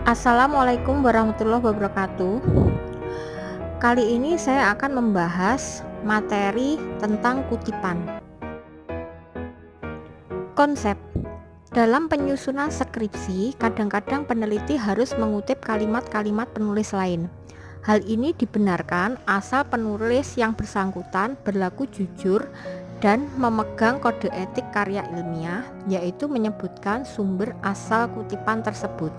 Assalamualaikum warahmatullahi wabarakatuh. Kali ini saya akan membahas materi tentang kutipan. Konsep. Dalam penyusunan skripsi, kadang-kadang peneliti harus mengutip kalimat-kalimat penulis lain. Hal ini dibenarkan asal penulis yang bersangkutan berlaku jujur dan memegang kode etik karya ilmiah, yaitu menyebutkan sumber asal kutipan tersebut.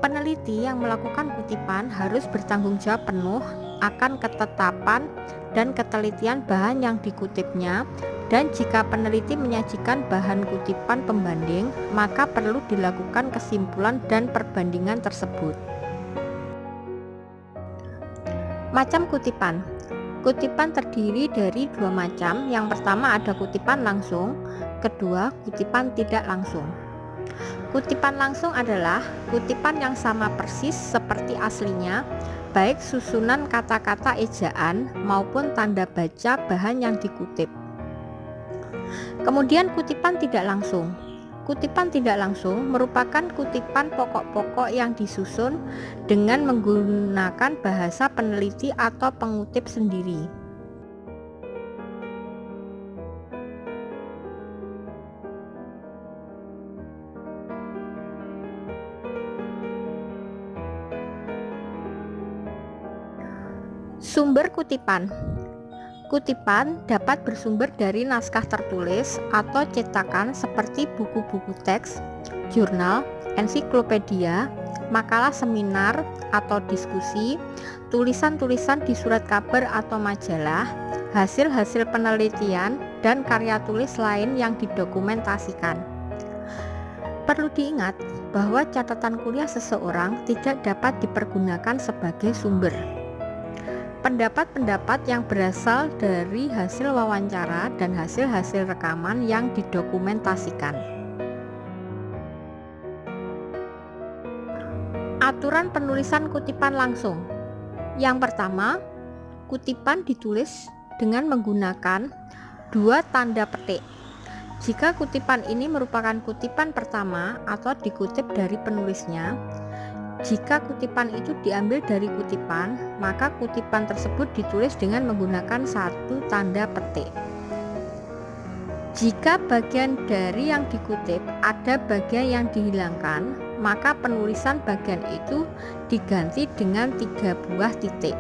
Peneliti yang melakukan kutipan harus bertanggung jawab penuh akan ketetapan dan ketelitian bahan yang dikutipnya, dan jika peneliti menyajikan bahan kutipan pembanding, maka perlu dilakukan kesimpulan dan perbandingan tersebut. Macam kutipan. Kutipan terdiri dari dua macam. Yang pertama ada kutipan langsung, kedua kutipan tidak langsung. Kutipan langsung adalah kutipan yang sama persis seperti aslinya, baik susunan kata-kata ejaan maupun tanda baca bahan yang dikutip. Kemudian kutipan tidak langsung. Kutipan tidak langsung merupakan kutipan pokok-pokok yang disusun dengan menggunakan bahasa peneliti atau pengutip sendiri. Sumber kutipan. Kutipan dapat bersumber dari naskah tertulis atau cetakan seperti buku-buku teks, jurnal, ensiklopedia, makalah seminar atau diskusi, tulisan-tulisan di surat kabar atau majalah, hasil-hasil penelitian, dan karya tulis lain yang didokumentasikan. Perlu diingat bahwa catatan kuliah seseorang tidak dapat dipergunakan sebagai sumber. Pendapat-pendapat yang berasal dari hasil wawancara dan hasil-hasil rekaman yang didokumentasikan. Aturan penulisan kutipan langsung. Yang pertama, kutipan ditulis dengan menggunakan dua tanda petik. Jika kutipan ini merupakan kutipan pertama atau dikutip dari penulisnya, jika kutipan itu diambil dari kutipan, maka kutipan tersebut ditulis dengan menggunakan satu tanda petik. Jika bagian dari yang dikutip ada bagian yang dihilangkan, maka penulisan bagian itu diganti dengan 3 buah titik.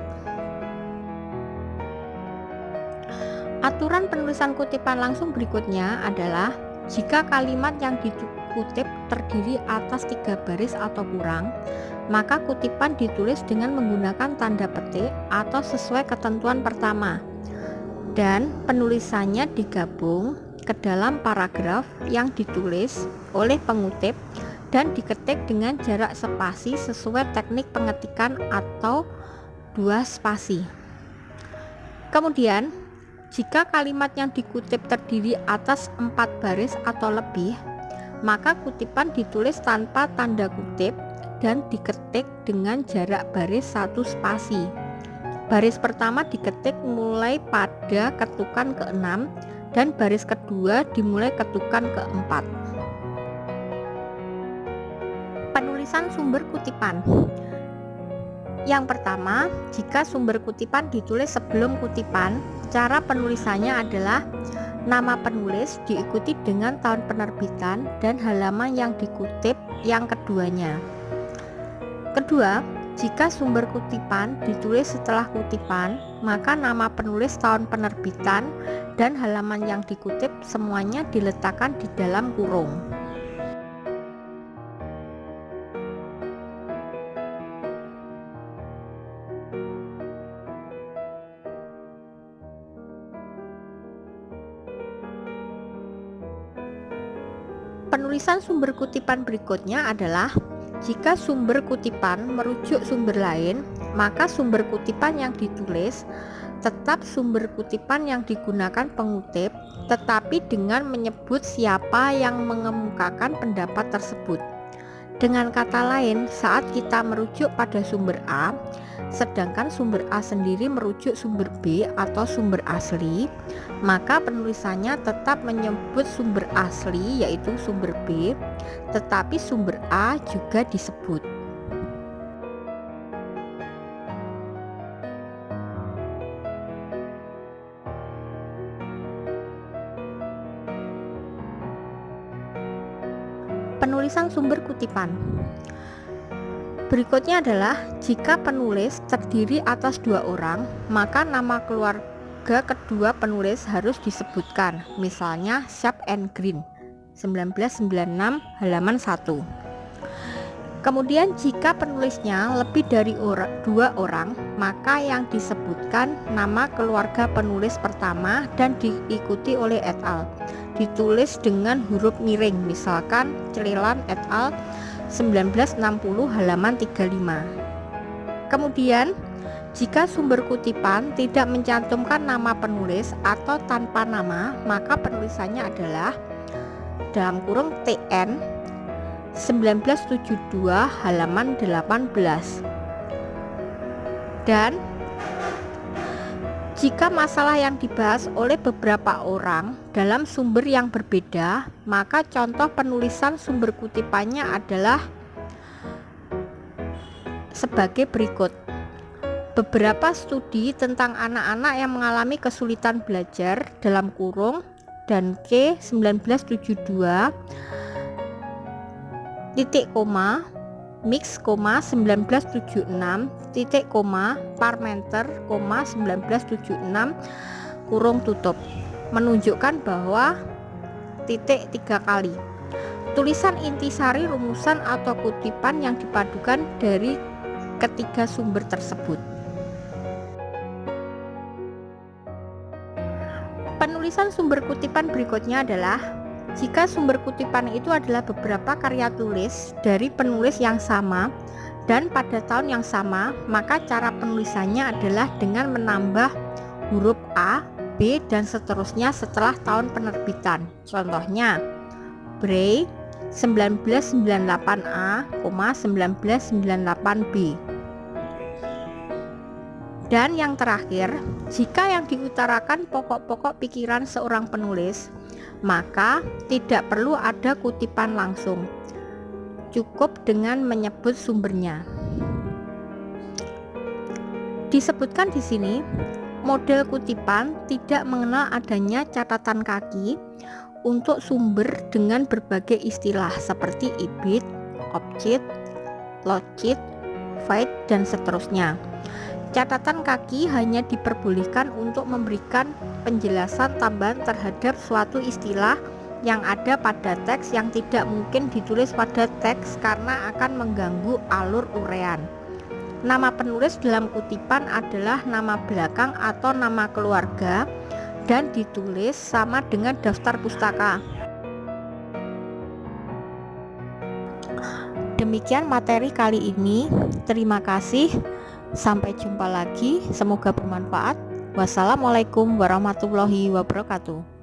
Aturan penulisan kutipan langsung berikutnya adalah jika kalimat yang dikutip terdiri atas 3 baris atau kurang, maka kutipan ditulis dengan menggunakan tanda petik atau sesuai ketentuan pertama, dan penulisannya digabung ke dalam paragraf yang ditulis oleh pengutip dan diketik dengan jarak spasi sesuai teknik pengetikan atau 2 spasi. Kemudian, jika kalimat yang dikutip terdiri atas 4 baris atau lebih, maka kutipan ditulis tanpa tanda kutip dan diketik dengan jarak baris 1 spasi. Baris pertama diketik mulai pada ketukan ke-6 dan baris kedua dimulai ketukan ke-4. Penulisan sumber kutipan. Yang pertama, jika sumber kutipan ditulis sebelum kutipan, cara penulisannya adalah nama penulis diikuti dengan tahun penerbitan dan halaman yang dikutip yang keduanya. Kedua, jika sumber kutipan ditulis setelah kutipan, maka nama penulis, tahun penerbitan, dan halaman yang dikutip semuanya diletakkan di dalam kurung. Penulisan sumber kutipan berikutnya adalah jika sumber kutipan merujuk sumber lain, maka sumber kutipan yang ditulis tetap sumber kutipan yang digunakan pengutip, tetapi dengan menyebut siapa yang mengemukakan pendapat tersebut. Dengan kata lain, saat kita merujuk pada sumber A, sedangkan sumber A sendiri merujuk sumber B atau sumber asli, maka penulisannya tetap menyebut sumber asli yaitu sumber B, tetapi sumber A juga disebut. Penulisan sumber kutipan. Berikutnya adalah jika penulis terdiri atas 2 orang, maka nama keluarga kedua penulis harus disebutkan. Misalnya Sharp and Green 1996 halaman 1. Kemudian jika penulisnya lebih dari 2 orang, maka yang disebutkan nama keluarga penulis pertama dan diikuti oleh et al. Ditulis dengan huruf miring, misalkan Celilan et al. 1960 halaman 35. Kemudian jika sumber kutipan tidak mencantumkan nama penulis atau tanpa nama, maka penulisannya adalah dalam kurung TN 1972 halaman 18. Dan jika masalah yang dibahas oleh beberapa orang dalam sumber yang berbeda, maka contoh penulisan sumber kutipannya adalah sebagai berikut. Beberapa studi tentang anak-anak yang mengalami kesulitan belajar dalam kurung dan K 1972 titik koma mix koma 1976 titik koma Parmenter koma 1976 kurung tutup menunjukkan bahwa titik 3 kali tulisan intisari rumusan atau kutipan yang dipadukan dari ketiga sumber tersebut. Penulisan sumber kutipan berikutnya adalah jika sumber kutipan itu adalah beberapa karya tulis dari penulis yang sama dan pada tahun yang sama, maka cara penulisannya adalah dengan menambah huruf A, B, dan seterusnya setelah tahun penerbitan. Contohnya, Bray 1998A, 1998B. Dan yang terakhir, jika yang diutarakan pokok-pokok pikiran seorang penulis, maka tidak perlu ada kutipan langsung. Cukup dengan menyebut sumbernya. Disebutkan di sini, model kutipan tidak mengenal adanya catatan kaki untuk sumber dengan berbagai istilah seperti ibid, objit, logit, fight, dan seterusnya. Catatan kaki hanya diperbolehkan untuk memberikan penjelasan tambahan terhadap suatu istilah yang ada pada teks yang tidak mungkin ditulis pada teks karena akan mengganggu alur uraian. Nama penulis dalam kutipan adalah nama belakang atau nama keluarga dan ditulis sama dengan daftar pustaka. Demikian materi kali ini. Terima kasih. Sampai jumpa lagi, semoga bermanfaat. Wassalamualaikum warahmatullahi wabarakatuh.